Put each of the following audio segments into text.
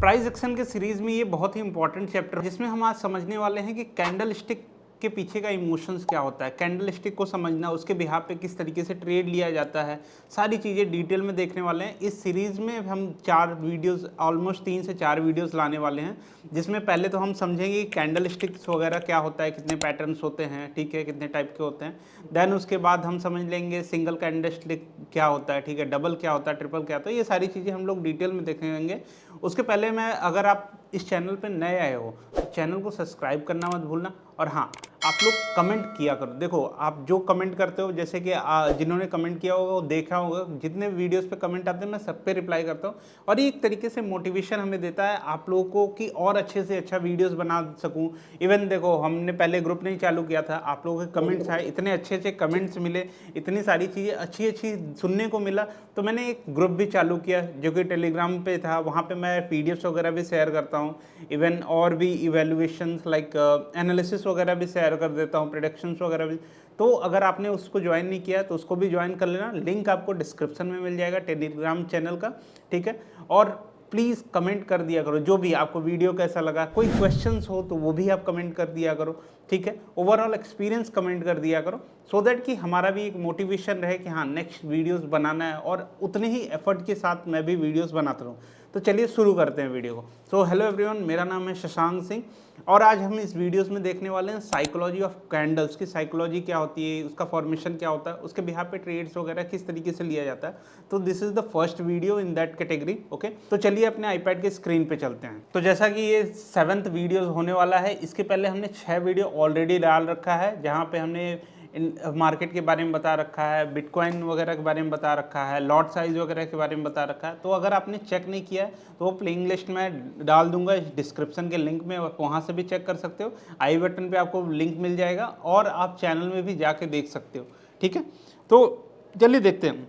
Price action के series में ये बहुत ही इंपॉर्टेंट चैप्टर है जिसमें हम आज समझने वाले हैं कि कैंडल स्टिक के पीछे का इमोशंस क्या होता है, कैंडल स्टिक को समझना, उसके बिहाफ पे किस तरीके से ट्रेड लिया जाता है, सारी चीज़ें डिटेल में देखने वाले हैं। इस सीरीज़ में हम 4 वीडियोस, ऑलमोस्ट 3 से 4 वीडियोस लाने वाले हैं, जिसमें पहले तो हम समझेंगे कि कैंडल स्टिक्स वगैरह क्या होता है, कितने पैटर्न्स होते हैं, ठीक है, कितने टाइप के होते हैं। देन उसके बाद हम समझ लेंगे सिंगल कैंडल स्टिक क्या होता है, ठीक है, डबल क्या होता है, ट्रिपल क्या होता है, ये सारी चीज़ें हम लोग डिटेल में देखेंगे। उसके पहले मैं, अगर आप इस चैनल पर नए आए हो तो चैनल को सब्सक्राइब करना मत भूलना, और हाँ, आप लोग कमेंट किया करो। देखो, आप जो कमेंट करते हो, जैसे कि जिन्होंने कमेंट किया होगा वो देखा होगा, जितने वीडियोस पे कमेंट आते हैं मैं सब पे रिप्लाई करता हूँ, और ये एक तरीके से मोटिवेशन हमें देता है आप लोगों को कि और अच्छे से अच्छा वीडियोस बना सकूँ। इवन देखो, हमने पहले ग्रुप नहीं चालू किया था, आप लोगों के कमेंट्स आए, इतने अच्छे अच्छे कमेंट्स मिले, इतनी सारी चीज़ें अच्छी अच्छी सुनने को मिला, तो मैंने एक ग्रुप भी चालू किया जो कि टेलीग्राम पे था। वहाँ पे मैं पीडीएफ्स वगैरह भी शेयर करता हूँ, इवन और भी इवेल्युएशंस लाइक एनालिसिस वगैरह भी शेयर कर देता हूँ, प्रेडिक्शंस वगैरह भी। तो अगर आपने उसको ज्वाइन नहीं किया तो उसको भी ज्वाइन कर लेना, लिंक आपको डिस्क्रिप्शन में मिल जाएगा टेलीग्राम चैनल का, ठीक है। और प्लीज़ कमेंट कर दिया करो, जो भी आपको वीडियो कैसा लगा, कोई क्वेश्चंस हो तो वो भी आप कमेंट कर दिया करो, ठीक है। ओवरऑल एक्सपीरियंस कमेंट कर दिया करो, सो दैट कि हमारा भी एक मोटिवेशन रहे कि हाँ, नेक्स्ट वीडियोस बनाना है, और उतने ही एफर्ट के साथ मैं भी वीडियोस बनाता रहूँ। तो चलिए शुरू करते हैं वीडियो को। सो हेलो एवरीवन, मेरा नाम है शशांक सिंह, और आज हम इस वीडियोस में देखने वाले हैं साइकोलॉजी ऑफ कैंडल्स की। साइकोलॉजी क्या होती है, उसका फॉर्मेशन क्या होता है, उसके बिहाफ पे ट्रेड्स वगैरह किस तरीके से लिया जाता है। तो this is the first video in that category, okay. तो चलिए अपने आईपैड के स्क्रीन पे चलते हैं। तो जैसा कि ये 7th वीडियो होने वाला है, इसके पहले हमने 6 वीडियो ऑलरेडी डाल रखा है, जहाँ पे हमने मार्केट के बारे में बता रखा है, बिटकॉइन वगैरह के बारे में बता रखा है, लॉट साइज वगैरह के बारे में बता रखा है। तो अगर आपने चेक नहीं किया है तो वो प्लेइंग लिस्ट में डाल दूंगा इस डिस्क्रिप्शन के लिंक में, वहाँ से भी चेक कर सकते हो। आई बटन पे आपको लिंक मिल जाएगा, और आप चैनल में भी जाके देख सकते हो, ठीक है। तो चलिए देखते हैं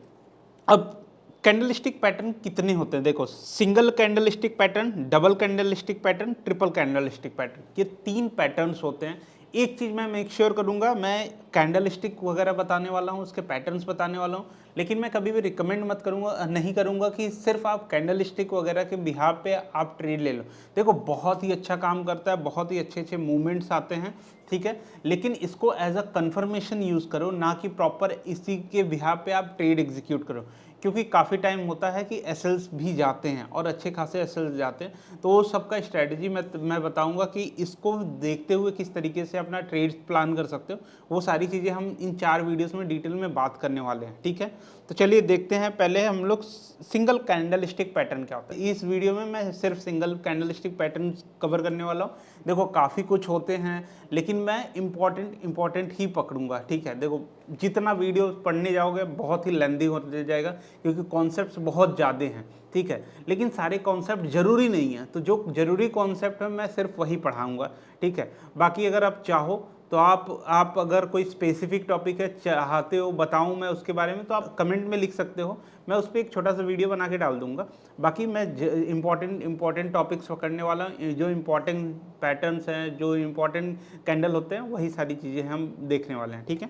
अब कैंडलस्टिक पैटर्न कितने होते हैं। देखो, single candlestick pattern, double candlestick pattern, triple candlestick pattern, ये 3 पैटर्न्स होते हैं। एक चीज़ मैं मेक श्योर करूंगा, मैं कैंडलस्टिक वगैरह बताने वाला हूँ, उसके पैटर्न्स बताने वाला हूँ, लेकिन मैं कभी भी रिकमेंड मत करूँगा, नहीं करूँगा कि सिर्फ आप कैंडलस्टिक वगैरह के बिहाफ पे आप ट्रेड ले लो। देखो, बहुत ही अच्छा काम करता है, बहुत ही अच्छे अच्छे मूवमेंट्स आते हैं, ठीक है, लेकिन इसको एज अ कन्फर्मेशन यूज़ करो, ना कि प्रॉपर इसी के बिहाफ पे आप ट्रेड एग्जीक्यूट करो। क्योंकि काफ़ी टाइम होता है कि एसएल्स भी जाते हैं, और अच्छे खासे एसएल्स जाते हैं, तो वो सबका स्ट्रैटेजी मैं बताऊंगा कि इसको देखते हुए किस तरीके से अपना ट्रेड प्लान कर सकते हो। वो सारी चीज़ें हम इन 4 वीडियोस में डिटेल में बात करने वाले हैं, ठीक है। तो चलिए देखते हैं। पहले हम लोग सिंगल कैंडलस्टिक पैटर्न क्या होता है। इस वीडियो में मैं सिर्फ सिंगल कैंडलस्टिक पैटर्न कवर करने वाला हूँ। देखो, काफ़ी कुछ होते हैं, लेकिन मैं इंपॉर्टेंट ही पकड़ूंगा, ठीक है। देखो, जितना वीडियो पढ़ने जाओगे बहुत ही लेंदी हो जाएगा, क्योंकि कॉन्सेप्ट्स बहुत ज़्यादा हैं, ठीक है, लेकिन सारे कॉन्सेप्ट ज़रूरी नहीं है। तो जो ज़रूरी कॉन्सेप्ट है मैं सिर्फ वही पढ़ाऊँगा, ठीक है। बाकी अगर आप चाहो तो आप अगर कोई स्पेसिफिक टॉपिक है, चाहते हो बताऊं मैं उसके बारे में, तो आप कमेंट में लिख सकते हो, मैं उस पर एक छोटा सा वीडियो बना के डाल दूंगा। बाकी मैं इंपॉर्टेंट टॉपिक्स पकड़ने वाला हूं, जो इंपॉर्टेंट पैटर्न्स हैं, जो इंपॉर्टेंट कैंडल होते हैं, वही सारी चीज़ें हम देखने वाले हैं, ठीक है।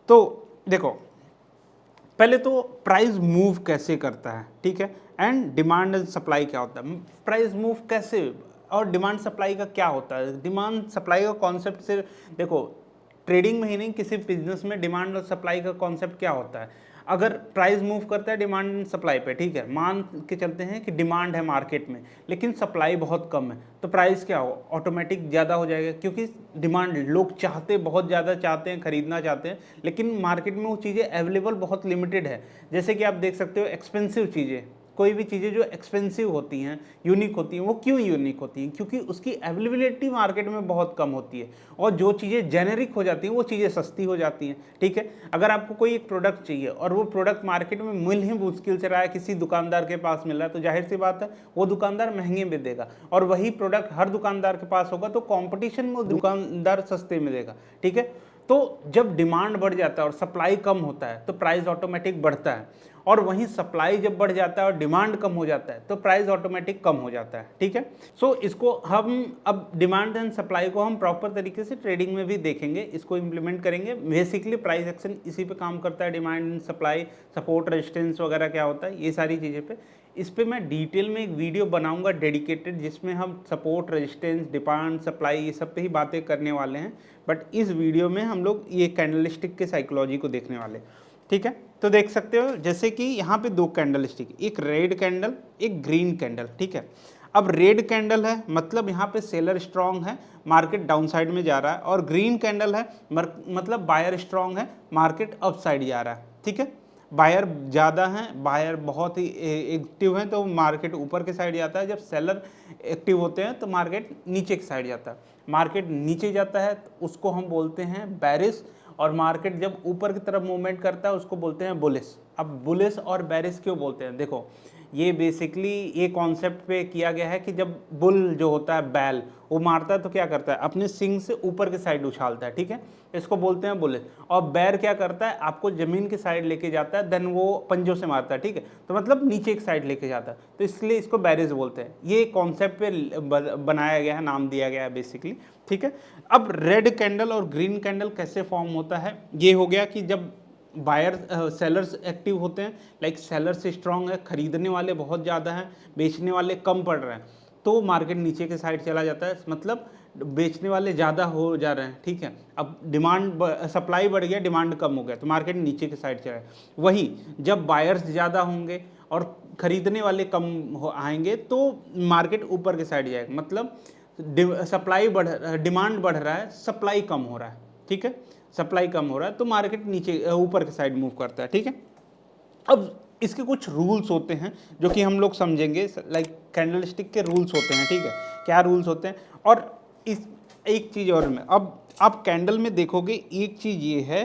तो देखो, पहले तो प्राइस मूव कैसे करता है, ठीक है, एंड डिमांड एंड सप्लाई क्या होता है। प्राइस मूव कैसे, और डिमांड सप्लाई का क्या होता है। डिमांड सप्लाई का कॉन्सेप्ट से, देखो, ट्रेडिंग में ही नहीं, किसी बिजनेस में डिमांड और सप्लाई का कॉन्सेप्ट क्या होता है। अगर प्राइस मूव करता है डिमांड एंड सप्लाई पे, ठीक है, मान के चलते हैं कि डिमांड है मार्केट में लेकिन सप्लाई बहुत कम है, तो प्राइस क्या हो, ऑटोमेटिक ज़्यादा हो जाएगा, क्योंकि डिमांड, लोग चाहते, बहुत ज़्यादा चाहते हैं, खरीदना चाहते हैं, लेकिन मार्केट में वो चीज़ें अवेलेबल बहुत लिमिटेड है। जैसे कि आप देख सकते हो, एक्सपेंसिव चीज़ें, कोई भी चीज़ें जो एक्सपेंसिव होती हैं, यूनिक होती हैं, वो क्यों यूनिक होती हैं, क्योंकि उसकी अवेलेबिलिटी मार्केट में बहुत कम होती है, और जो चीज़ें जेनेरिक हो जाती हैं वो चीज़ें सस्ती हो जाती हैं, ठीक है। अगर आपको कोई एक प्रोडक्ट चाहिए और वो प्रोडक्ट मार्केट में मिल ही मुश्किल से रहा है, किसी दुकानदार के पास मिल रहा है, तो जाहिर सी बात है वो दुकानदार महंगे में देगा, और वही प्रोडक्ट हर दुकानदार के पास होगा तो कॉम्पिटिशन में वो दुकानदार सस्ते में देगा, ठीक है। तो जब डिमांड बढ़ जाता है और सप्लाई कम होता है तो प्राइस ऑटोमेटिक बढ़ता है, और वहीं सप्लाई जब बढ़ जाता है और डिमांड कम हो जाता है तो प्राइस ऑटोमेटिक कम हो जाता है, ठीक है। सो इसको हम अब डिमांड एंड सप्लाई को हम प्रॉपर तरीके से ट्रेडिंग में भी देखेंगे, इसको इम्प्लीमेंट करेंगे। बेसिकली प्राइस एक्शन इसी पे काम करता है, demand and supply, support resistance वगैरह क्या होता है, ये सारी चीज़ें पे। इस पे मैं डिटेल में एक वीडियो बनाऊंगा डेडिकेटेड, जिसमें हम सपोर्ट रेजिस्टेंस डिमांड सप्लाई ये सब पे ही बातें करने वाले हैं। बट इस वीडियो में हम लोग ये कैंडलस्टिक के साइकोलॉजी को देखने वाले, ठीक है। तो देख सकते हो जैसे कि यहाँ पे दो कैंडलस्टिक, एक रेड कैंडल एक ग्रीन कैंडल, ठीक है। अब रेड कैंडल है मतलब यहाँ पे सेलर स्ट्रांग है, मार्केट डाउन साइड में जा रहा है, और ग्रीन कैंडल है मतलब बायर स्ट्रांग है, मार्केट अप साइड जा रहा है, ठीक है। बायर ज़्यादा हैं, बायर बहुत ही एक्टिव हैं तो मार्केट ऊपर के साइड जाता है, जब सेलर एक्टिव होते हैं तो मार्केट नीचे की साइड जाता है। मार्केट नीचे जाता है तो उसको हम बोलते हैं बेरिश, और मार्केट जब ऊपर की तरफ मूवमेंट करता है उसको बोलते हैं बुलिश। अब बुलिश और बेरिश क्यों बोलते हैं, देखो ये बेसिकली ये कॉन्सेप्ट पे किया गया है कि जब बुल जो होता है बैल वो मारता है तो क्या करता है, अपने सिंग से ऊपर की साइड उछालता है, ठीक है, इसको बोलते हैं बुलिश। और बैर क्या करता है, आपको जमीन की साइड लेके जाता है, देन वो पंजों से मारता है, ठीक है, तो मतलब नीचे की साइड लेके जाता है, तो इसलिए इसको बैरिज बोलते हैं। ये कॉन्सेप्ट पे बनाया गया है, नाम दिया गया है बेसिकली, ठीक है। अब रेड कैंडल और ग्रीन कैंडल कैसे फॉर्म होता है, ये हो गया कि जब बायर सेलर्स एक्टिव होते हैं, लाइक सेलर्स स्ट्रांग है, खरीदने वाले बहुत ज़्यादा हैं, बेचने वाले कम पड़ रहे हैं, तो मार्केट नीचे के साइड चला जाता है, मतलब बेचने वाले ज़्यादा हो जा रहे हैं, ठीक है। अब डिमांड सप्लाई बढ़ गया, डिमांड कम हो गया, तो मार्केट नीचे के साइड चला। वहीं जब बायर्स ज़्यादा होंगे और खरीदने वाले कम आएंगे तो मार्केट ऊपर के साइड जाएगा, मतलब सप्लाई डिमांड बढ़ रहा है, सप्लाई कम हो रहा है, ठीक है, सप्लाई कम हो रहा है तो मार्केट नीचे ऊपर की साइड मूव करता है, ठीक है। अब इसके कुछ रूल्स होते हैं जो कि हम लोग समझेंगे, लाइक कैंडलस्टिक के रूल्स होते हैं, ठीक है, क्या रूल्स होते हैं। और इस एक चीज़ और में, अब आप कैंडल में देखोगे एक चीज़ ये है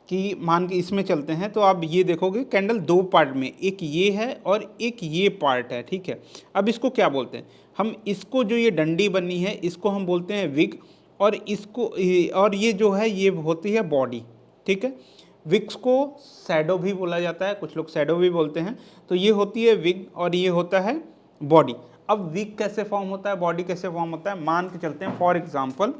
कि मान के इसमें चलते हैं तो आप ये देखोगे कैंडल दो पार्ट में, एक ये है और एक ये पार्ट है, ठीक है। अब इसको क्या बोलते हैं हम, इसको जो ये डंडी बनी है इसको हम बोलते हैं विग, और इसको और ये जो है ये होती है बॉडी, ठीक है। विग्स को शैडो भी बोला जाता है, कुछ लोग शैडो भी बोलते हैं, तो ये होती है विग और ये होता है बॉडी। अब विग कैसे फॉर्म होता है, बॉडी कैसे फॉर्म होता है, मान के चलते हैं फॉर एग्जांपल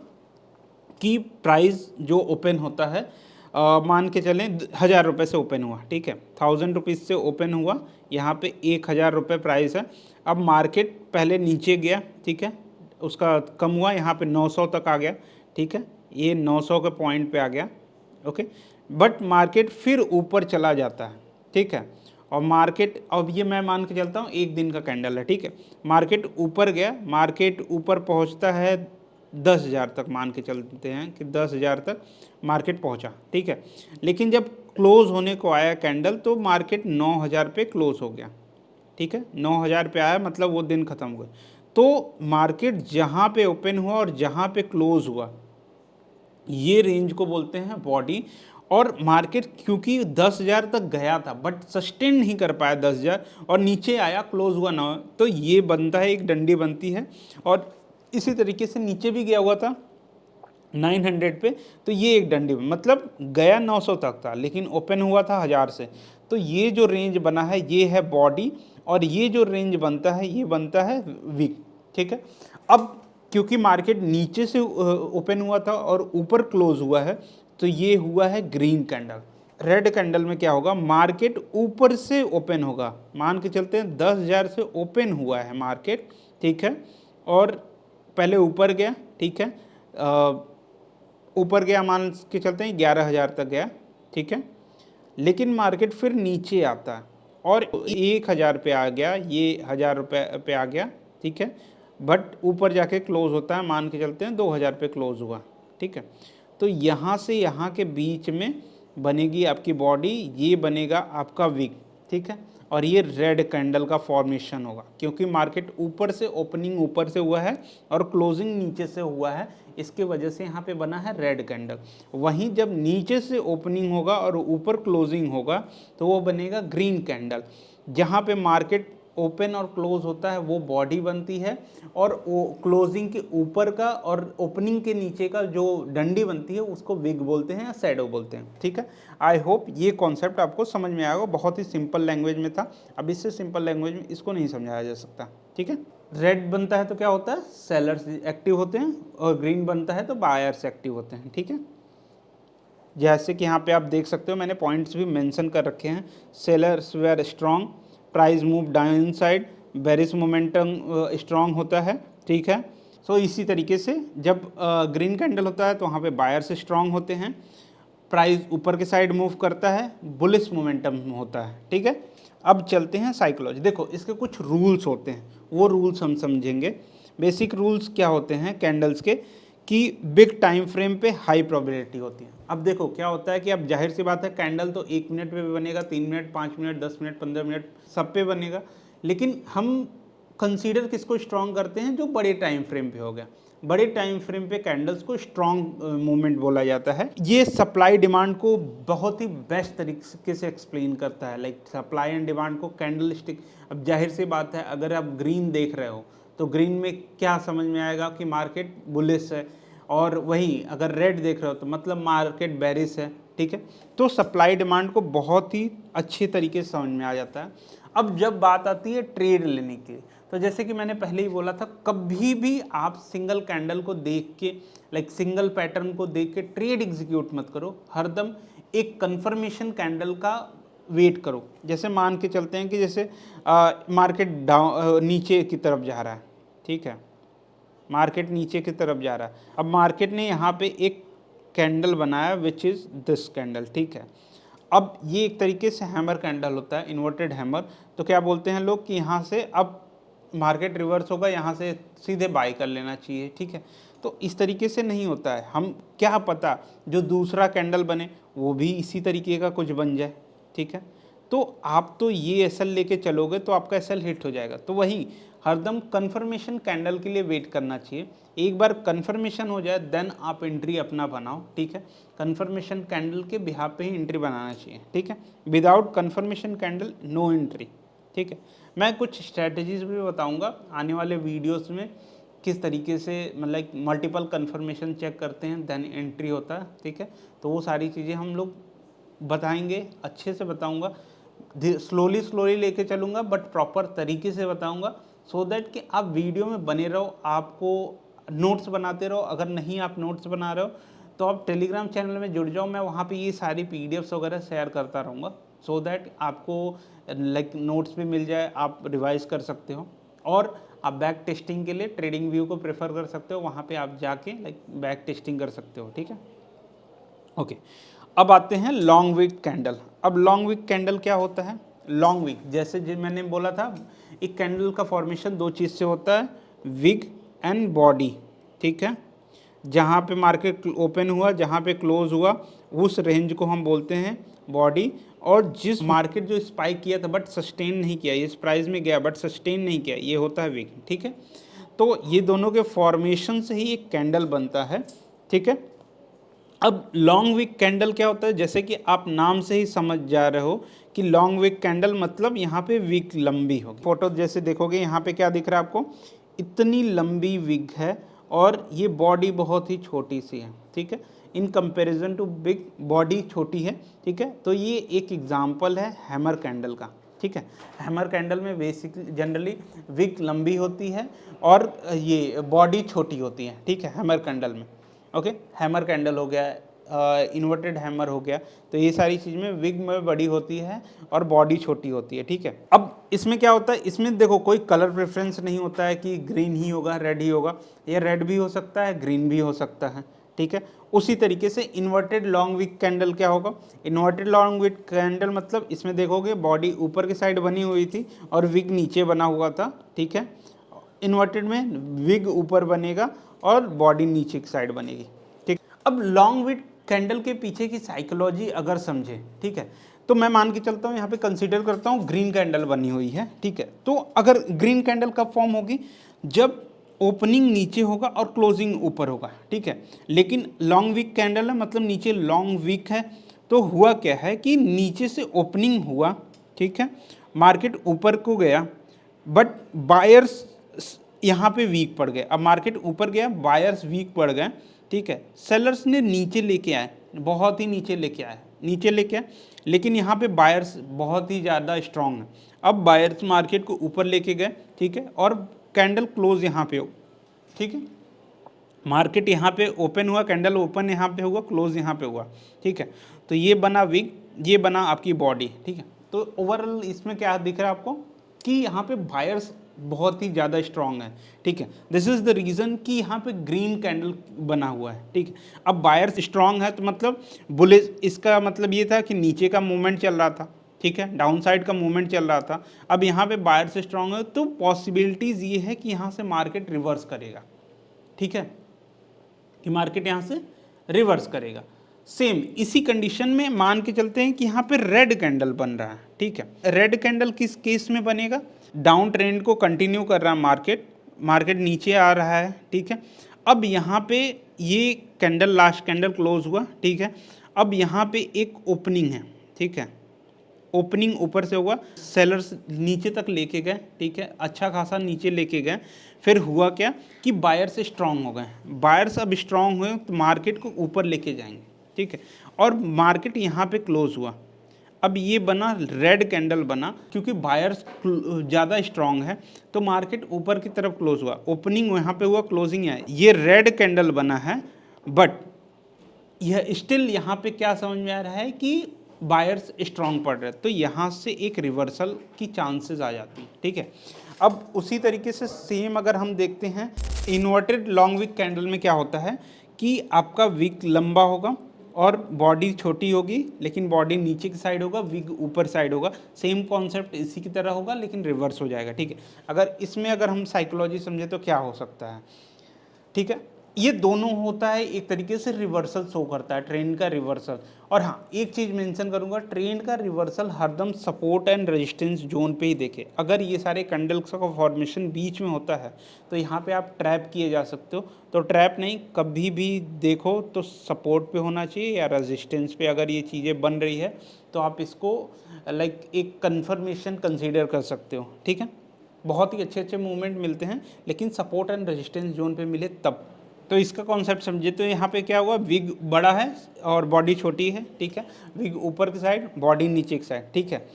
कि प्राइस जो ओपन होता है मान के चलें 1000 रुपये से ओपन हुआ, ठीक है, 1000 रुपीज़ से ओपन हुआ, यहाँ पे 1000 रुपये प्राइस है। अब मार्केट पहले नीचे गया, ठीक है, उसका कम हुआ, यहाँ पे 900 तक आ गया, ठीक है, ये 900 के पॉइंट पे आ गया, ओके। बट मार्केट फिर ऊपर चला जाता है, ठीक है, और मार्केट, अब ये मैं मान के चलता हूँ एक दिन का कैंडल है, ठीक है, मार्केट ऊपर गया, मार्केट ऊपर पहुँचता है 10,000 तक, मान के चलते हैं कि 10,000 तक मार्केट पहुंचा, ठीक है। लेकिन जब क्लोज होने को आया कैंडल तो मार्केट 9,000 पे क्लोज हो गया, ठीक है, 9,000 पे आया मतलब वो दिन खत्म हुआ। तो मार्केट जहां पे ओपन हुआ और जहां पे क्लोज हुआ ये रेंज को बोलते हैं बॉडी। और मार्केट क्योंकि 10,000 तक गया था बट सस्टेन नहीं कर पाया 10,000 और नीचे आया, क्लोज हुआ ना, तो ये बनता है, एक डंडी बनती है। और इसी तरीके से नीचे भी गया हुआ था 900 पे, तो ये एक डंडी, मतलब गया 900 तक था लेकिन ओपन हुआ था 1000 से, तो ये जो रेंज बना है ये है बॉडी, और ये जो रेंज बनता है ये बनता है विक, ठीक है। अब क्योंकि मार्केट नीचे से ओपन हुआ था और ऊपर क्लोज हुआ है तो ये हुआ है ग्रीन कैंडल। रेड कैंडल में क्या होगा, मार्केट ऊपर से ओपन होगा, मान के चलते हैं 10,000 से ओपन हुआ है मार्केट, ठीक है, और पहले ऊपर गया, ठीक है, ऊपर गया, मान के चलते हैं 11,000 तक गया, ठीक है, लेकिन मार्केट फिर नीचे आता है और 1,000 पे आ गया, ये 1,000 रुपये पे आ गया, ठीक है, बट ऊपर जाके क्लोज होता है, मान के चलते हैं 2,000 पे क्लोज हुआ, ठीक है। तो यहाँ से यहाँ के बीच में बनेगी आपकी बॉडी, ये बनेगा आपका विग, ठीक है, और ये रेड कैंडल का फॉर्मेशन होगा क्योंकि मार्केट ऊपर से ओपनिंग ऊपर से हुआ है और क्लोजिंग नीचे से हुआ है, इसके वजह से यहाँ पे बना है रेड कैंडल। वहीं जब नीचे से ओपनिंग होगा और ऊपर क्लोजिंग होगा तो वो बनेगा ग्रीन कैंडल। जहाँ पे मार्केट ओपन और क्लोज होता है वो बॉडी बनती है, और वो क्लोजिंग के ऊपर का और ओपनिंग के नीचे का जो डंडी बनती है उसको विग बोलते हैं या शैडो बोलते हैं। ठीक है, आई होप ये कॉन्सेप्ट आपको समझ में आएगा। बहुत ही सिंपल लैंग्वेज में था, अब इससे सिंपल लैंग्वेज में इसको नहीं समझाया जा सकता। ठीक है, रेड बनता है तो क्या होता है, सेलर्स एक्टिव होते हैं, और ग्रीन बनता है तो बायर्स एक्टिव होते हैं। ठीक है, जैसे कि यहाँ पे आप देख सकते हो मैंने पॉइंट्स भी मेंशन कर रखे हैं। Sellers were strong, price move downside, bearish momentum strong होता है। ठीक है, सो इसी तरीके से जब ग्रीन कैंडल होता है तो वहाँ पे बायर्स स्ट्रॉन्ग होते हैं, प्राइस ऊपर के साइड मूव करता है, बुलिश मोमेंटम होता है। ठीक है, अब चलते हैं साइकोलॉजी। देखो इसके कुछ रूल्स होते हैं, वो रूल्स हम समझेंगे। बेसिक रूल्स क्या होते हैं कैंडल्स के, कि बिग टाइम फ्रेम पे हाई प्रोबेबिलिटी होती है। अब देखो क्या होता है कि अब जाहिर सी बात है कैंडल तो 1 मिनट पे भी बनेगा, 3 मिनट, 5 मिनट, 10 मिनट, 15 मिनट, सब पे बनेगा, लेकिन हम कंसीडर किसको स्ट्रॉन्ग करते हैं, जो बड़े टाइम फ्रेम पे हो गया। बड़े टाइम फ्रेम पे कैंडल्स को स्ट्रॉन्ग मूवमेंट बोला जाता है। ये सप्लाई डिमांड को बहुत ही बेस्ट तरीके से एक्सप्लेन करता है, लाइक सप्लाई एंड डिमांड को कैंडल स्टिक। अब जाहिर सी बात है अगर आप ग्रीन देख रहे हो तो ग्रीन में क्या समझ में आएगा कि मार्केट बुलिश है, और वहीं अगर रेड देख रहे हो तो मतलब मार्केट बेरिश है। ठीक है, तो सप्लाई डिमांड को बहुत ही अच्छे तरीके से समझ में आ जाता है। अब जब बात आती है ट्रेड लेने की, तो जैसे कि मैंने पहले ही बोला था, कभी भी आप सिंगल कैंडल को देख के, लाइक सिंगल पैटर्न को देख के ट्रेड एग्जीक्यूट मत करो, हरदम एक कंफर्मेशन कैंडल का वेट करो। जैसे मान के चलते हैं कि जैसे मार्केट डाउन नीचे की तरफ जा रहा है। ठीक है, मार्केट नीचे की तरफ जा रहा है, अब मार्केट ने यहाँ पे एक कैंडल बनाया विच इज़ दिस कैंडल। ठीक है, अब ये एक तरीके से हैमर कैंडल होता है, इन्वर्टेड हैमर। तो क्या बोलते हैं लोग कि यहाँ से अब मार्केट रिवर्स होगा, यहाँ से सीधे बाई कर लेना चाहिए। ठीक है, तो इस तरीके से नहीं होता है। हम क्या पता जो दूसरा कैंडल बने वो भी इसी तरीके का कुछ बन जाए। ठीक है, तो आप तो ये एसएल लेके चलोगे तो आपका एसएल हिट हो जाएगा। तो वही हरदम कंफर्मेशन कैंडल के लिए वेट करना चाहिए। एक बार कंफर्मेशन हो जाए देन आप एंट्री अपना बनाओ। ठीक है, कंफर्मेशन कैंडल के बिहाफ पे ही एंट्री बनाना चाहिए। ठीक है, without confirmation candle no entry. ठीक है, मैं कुछ स्ट्रैटेजीज भी बताऊंगा आने वाले वीडियोस में, किस तरीके से मतलब मल्टीपल कंफर्मेशन चेक करते हैं देन एंट्री होता है। ठीक है, तो वो सारी चीज़ें हम लोग बताएंगे, अच्छे से बताऊंगा, स्लोली लेके चलूँगा, बट प्रॉपर तरीके से बताऊंगा, सो दैट कि आप वीडियो में बने रहो, आपको नोट्स बनाते रहो। अगर नहीं आप नोट्स बना रहे हो तो आप टेलीग्राम चैनल में जुड़ जाओ, मैं वहाँ पे ये सारी पीडीएफ्स वगैरह शेयर करता रहूँगा, सो दैट आपको लाइक नोट्स भी मिल जाए, आप रिवाइज कर सकते हो। और आप बैक टेस्टिंग के लिए ट्रेडिंग व्यू को प्रेफर कर सकते हो, वहाँ पे आप जाके लाइक बैक टेस्टिंग कर सकते हो। ठीक है, ओके, अब आते हैं लॉन्ग विक कैंडल। अब लॉन्ग विक कैंडल क्या होता है, लॉन्ग विक जैसे जो मैंने बोला था, एक कैंडल का फॉर्मेशन दो चीज़ से होता है, विक एंड बॉडी। ठीक है, जहाँ पे मार्केट ओपन हुआ, जहाँ पे क्लोज हुआ, उस रेंज को हम बोलते हैं बॉडी। और जिस मार्केट जो स्पाइक किया था बट सस्टेन नहीं किया, इस प्राइस में गया बट सस्टेन नहीं किया, ये होता है विक। ठीक है, तो ये दोनों के फॉर्मेशन से ही एक कैंडल बनता है। ठीक है, अब लॉन्ग विक कैंडल क्या होता है, जैसे कि आप नाम से ही समझ जा रहे हो कि लॉन्ग विक कैंडल मतलब यहाँ पे विक लंबी होगी। फोटो जैसे देखोगे यहाँ पे क्या दिख रहा है आपको, इतनी लंबी विक है और ये बॉडी बहुत ही छोटी सी है। ठीक है, in comparison to big body छोटी है। ठीक है, तो ये एक एग्जांपल है हैमर कैंडल का। ठीक है, हैमर कैंडल में बेसिकली जनरली विक लंबी होती है और ये बॉडी छोटी होती है। ठीक है, हैमर कैंडल में। ओके, हैमर कैंडल हो गया, इन्वर्टेड हैमर हो गया, तो ये सारी चीज़ में विग में बड़ी होती है और बॉडी छोटी होती है। ठीक है, अब इसमें क्या होता है, इसमें देखो कोई कलर प्रेफरेंस नहीं होता है कि ग्रीन ही होगा, रेड ही होगा, ये रेड भी हो सकता है, ग्रीन भी हो सकता है। ठीक है, उसी तरीके से इन्वर्टेड लॉन्ग विक कैंडल क्या होगा, इन्वर्टेड लॉन्ग विक कैंडल मतलब इसमें देखोगे बॉडी ऊपर की साइड बनी हुई थी और विग नीचे बना हुआ था। ठीक है, इन्वर्टेड में विग ऊपर बनेगा और बॉडी नीचे की साइड बनेगी। ठीक, अब लॉन्ग विक कैंडल के पीछे की साइकोलॉजी अगर समझे, ठीक है, तो मैं मान के चलता हूँ यहाँ पे कंसीडर करता हूँ ग्रीन कैंडल बनी हुई है। ठीक है, तो अगर ग्रीन कैंडल कब फॉर्म होगी, जब ओपनिंग नीचे होगा और क्लोजिंग ऊपर होगा। ठीक है, लेकिन लॉन्ग विक कैंडल है मतलब नीचे लॉन्ग विक है, तो हुआ क्या है कि नीचे से ओपनिंग हुआ। ठीक है, मार्केट ऊपर को गया, बट बायर्स यहाँ पे वीक पड़ गए। अब मार्केट ऊपर गया, बायर्स वीक पड़ गए, ठीक है। सेलर्स ने नीचे लेके आए, बहुत ही नीचे लेके आए, लेकिन यहाँ पे बायर्स बहुत ही ज़्यादा स्ट्रांग है। अब बायर्स मार्केट को ऊपर लेके गए, ठीक है, और कैंडल क्लोज यहाँ पे हो, ठीक है। मार्केट यहाँ पे ओपन हुआ, कैंडल ओपन यहाँ पे हुआ, क्लोज यहाँ पे हुआ, ठीक है। तो ये बना विग, ये बना आपकी बॉडी, ठीक है। तो ओवरऑल इसमें क्या दिख रहा है आपको कि यहाँ पे बायर्स बहुत ही ज़्यादा स्ट्रांग है, ठीक है। दिस इज़ द रीज़न कि यहाँ पे ग्रीन कैंडल बना हुआ है, ठीक है। अब बायर्स स्ट्रांग है तो मतलब बुलिश, इसका मतलब ये था कि नीचे का मूवमेंट चल रहा था, ठीक है, डाउन साइड का मूवमेंट चल रहा था। अब यहाँ पे बायर्स स्ट्रांग है तो पॉसिबिलिटीज़ ये है कि यहाँ से मार्केट रिवर्स करेगा, ठीक है, कि मार्केट यहाँ से रिवर्स करेगा। सेम इसी कंडीशन में मान के चलते हैं कि यहाँ पे रेड कैंडल बन रहा है, ठीक है। रेड कैंडल किस केस में बनेगा? डाउन ट्रेंड को कंटिन्यू कर रहा है मार्केट नीचे आ रहा है, ठीक है। अब यहाँ पे ये कैंडल, लास्ट कैंडल क्लोज हुआ, ठीक है। अब यहाँ पे एक ओपनिंग है, ठीक है, ओपनिंग ऊपर से हुआ, सेलर्स नीचे तक लेके गए, ठीक है, अच्छा खासा नीचे लेके गए। फिर हुआ क्या कि बायर्स स्ट्रांग हो गए, बायर्स अब स्ट्रांग हुए तो मार्केट को ऊपर लेके जाएंगे, ठीक है। और मार्केट यहाँ पे क्लोज हुआ, अब ये बना रेड कैंडल बना, क्योंकि बायर्स ज़्यादा स्ट्रांग है तो मार्केट ऊपर की तरफ क्लोज हुआ, ओपनिंग यहाँ पे हुआ, क्लोजिंग है, ये रेड कैंडल बना है। बट यह स्टिल यहाँ पे क्या समझ में आ रहा है कि बायर्स स्ट्रांग पड़ रहे हैं, तो यहाँ से एक रिवर्सल की चांसेस आ जाती है, ठीक है। अब उसी तरीके से सेम अगर हम देखते हैं इन्वर्टेड लॉन्ग विक कैंडल में क्या होता है कि आपका विक लंबा होगा और बॉडी छोटी होगी, लेकिन बॉडी नीचे की साइड होगा, विग ऊपर साइड होगा। सेम कॉन्सेप्ट इसी की तरह होगा लेकिन रिवर्स हो जाएगा, ठीक है। अगर इसमें अगर हम साइकोलॉजी समझे तो क्या हो सकता है, ठीक है, ये दोनों होता है, एक तरीके से रिवर्सल शो करता है, ट्रेंड का रिवर्सल। और हाँ, एक चीज़ मेंशन करूंगा, ट्रेंड का रिवर्सल हरदम सपोर्ट एंड रेजिस्टेंस जोन पे ही देखे। अगर ये सारे कैंडल्स का फॉर्मेशन बीच में होता है तो यहाँ पे आप ट्रैप किए जा सकते हो, तो ट्रैप नहीं, कभी भी देखो तो सपोर्ट पे होना चाहिए या रेजिस्टेंस पे। अगर ये चीज़ें बन रही है तो आप इसको लाइक एक कन्फर्मेशन कंसिडर कर सकते हो, ठीक है। बहुत ही अच्छे अच्छे मूवमेंट मिलते हैं लेकिन सपोर्ट एंड रेजिस्टेंस जोन पे मिले तब। तो इसका कॉन्सेप्ट समझिए, तो यहाँ पे क्या हुआ, विग बड़ा है और बॉडी छोटी है, ठीक है, विग ऊपर की साइड, बॉडी नीचे की साइड, ठीक है।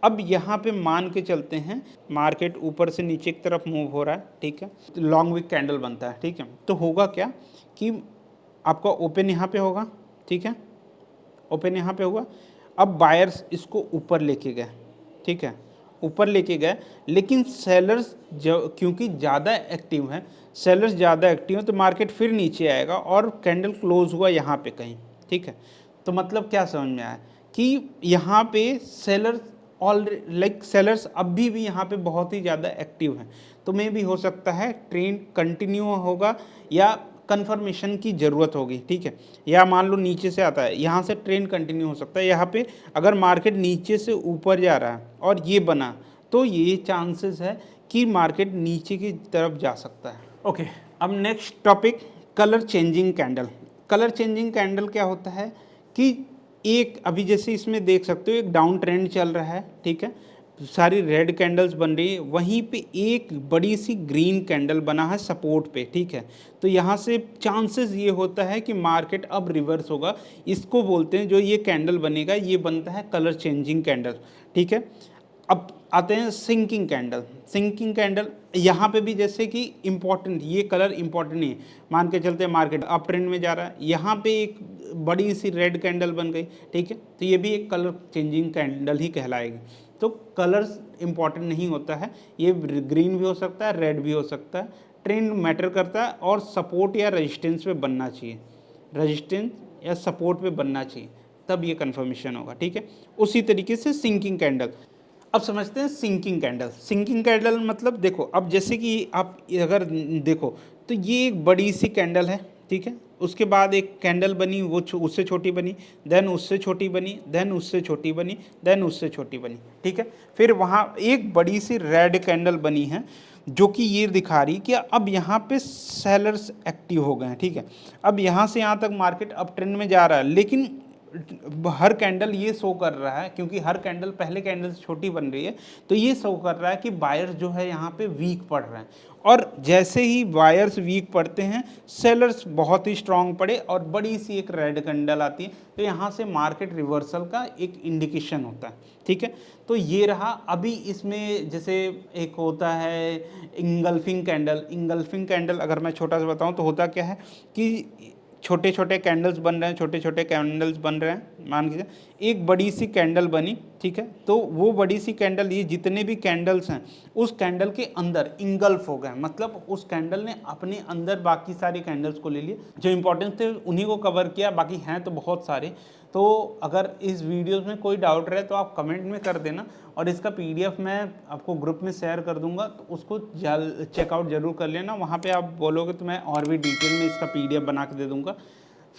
अब यहाँ पे मान के चलते हैं मार्केट ऊपर से नीचे की तरफ मूव हो रहा है, ठीक है, लॉन्ग विक कैंडल बनता है, ठीक है। तो होगा क्या कि आपका ओपन यहाँ पे होगा, ठीक है, ओपन यहाँ पे हुआ। अब बायर्स इसको ऊपर लेके गए, ठीक है, ऊपर लेके गए, लेकिन सेलर्स क्योंकि ज़्यादा एक्टिव हैं, सेलर्स ज़्यादा एक्टिव हैं तो मार्केट फिर नीचे आएगा और कैंडल क्लोज हुआ यहाँ पे कहीं, ठीक है। तो मतलब क्या समझ में आया कि यहाँ पे सेलर्स सेलर्स अभी भी यहाँ पे बहुत ही ज़्यादा एक्टिव हैं। तो मे भी हो सकता है ट्रेंड कंटिन्यू होगा या कन्फर्मेशन की ज़रूरत होगी, ठीक है। या मान लो नीचे से आता है, यहाँ से ट्रेंड कंटिन्यू हो सकता है। यहाँ पे अगर मार्केट नीचे से ऊपर जा रहा है और ये बना तो ये चांसेस है कि मार्केट नीचे की तरफ जा सकता है। ओके, अब next topic, colour changing candle. Colour changing candle क्या होता है कि एक अभी जैसे इसमें देख सकते हो एक डाउन ट्रेंड चल रहा है, ठीक है, सारी रेड कैंडल्स बन रही है, वहीं पे एक बड़ी सी ग्रीन कैंडल बना है सपोर्ट पे, ठीक है। तो यहाँ से चांसेस ये होता है कि मार्केट अब रिवर्स होगा। इसको बोलते हैं, जो ये कैंडल बनेगा ये बनता है कलर चेंजिंग कैंडल, ठीक है। अब आते हैं सिंकिंग कैंडल। सिंकिंग कैंडल यहाँ पे भी जैसे कि इम्पॉर्टेंट, ये कलर इम्पॉर्टेंट नहीं है, मान के चलते हैं मार्केट अप ट्रेंड में जा रहा है, यहाँ पे एक बड़ी सी रेड कैंडल बन गई, ठीक है, तो ये भी एक कलर चेंजिंग कैंडल ही कहलाएगी। तो कलर्स इंपॉर्टेंट नहीं होता है, ये ग्रीन भी हो सकता है, रेड भी हो सकता है, ट्रेंड मैटर करता है और सपोर्ट या रेजिस्टेंस पे बनना चाहिए, रेजिस्टेंस या सपोर्ट पे बनना चाहिए, तब ये कन्फर्मेशन होगा, ठीक है। उसी तरीके से सिंकिंग कैंडल। अब समझते हैं सिंकिंग कैंडल। सिंकिंग कैंडल मतलब देखो, अब जैसे कि आप अगर देखो तो ये एक बड़ी सी कैंडल है, ठीक है, उसके बाद एक कैंडल बनी, वो उससे छोटी बनी, देन उससे छोटी बनी, देन उससे छोटी बनी, देन उससे छोटी बनी, ठीक है। फिर वहाँ एक बड़ी सी रेड कैंडल बनी है जो कि ये दिखा रही कि अब यहाँ पे सेलर्स एक्टिव हो गए हैं, ठीक है। अब यहाँ से यहाँ तक मार्केट अप ट्रेंड में जा रहा है, लेकिन हर कैंडल ये शो कर रहा है, क्योंकि हर कैंडल पहले कैंडल से छोटी बन रही है, तो ये शो कर रहा है कि बायर्स जो है यहाँ पे वीक पड़ रहे हैं। और जैसे ही बायर्स वीक पड़ते हैं, सेलर्स बहुत ही स्ट्रांग पड़े और बड़ी सी एक रेड कैंडल आती है, तो यहाँ से मार्केट रिवर्सल का एक इंडिकेशन होता है। ठीक है, तो ये रहा। अभी इसमें जैसे एक होता है इंगल्फिंग कैंडल। इंगल्फिंग कैंडल अगर मैं छोटा सा बताऊं तो होता क्या है कि छोटे छोटे कैंडल्स बन रहे हैं, छोटे छोटे कैंडल्स बन रहे हैं, मान लीजिए एक बड़ी सी कैंडल बनी। ठीक है, तो वो बड़ी सी कैंडल, ये जितने भी कैंडल्स हैं उस कैंडल के अंदर इंगल्फ हो गए, मतलब उस कैंडल ने अपने अंदर बाकी सारी कैंडल्स को ले लिए, जो इंपॉर्टेंट थे उन्हीं को कवर किया, बाकी हैं तो बहुत सारे। तो अगर इस वीडियो में कोई डाउट रहे तो आप कमेंट में कर देना, और इसका पीडीएफ मैं आपको ग्रुप में शेयर कर दूंगा, तो उसको चेकआउट जरूर कर लेना। वहाँ पे आप बोलोगे तो मैं और भी डिटेल में इसका पीडीएफ बना के दे दूंगा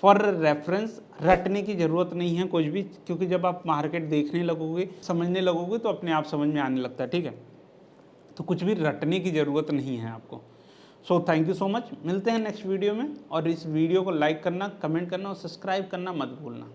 फॉर रेफरेंस। रटने की ज़रूरत नहीं है कुछ भी, क्योंकि जब आप मार्केट देखने लगोगे, समझने लगोगे, तो अपने आप समझ में आने लगता है। ठीक है, तो कुछ भी रटने की ज़रूरत नहीं है आपको। So thank you so much, मिलते हैं नेक्स्ट वीडियो में। और इस वीडियो को लाइक करना, कमेंट करना और सब्सक्राइब करना मत भूलना।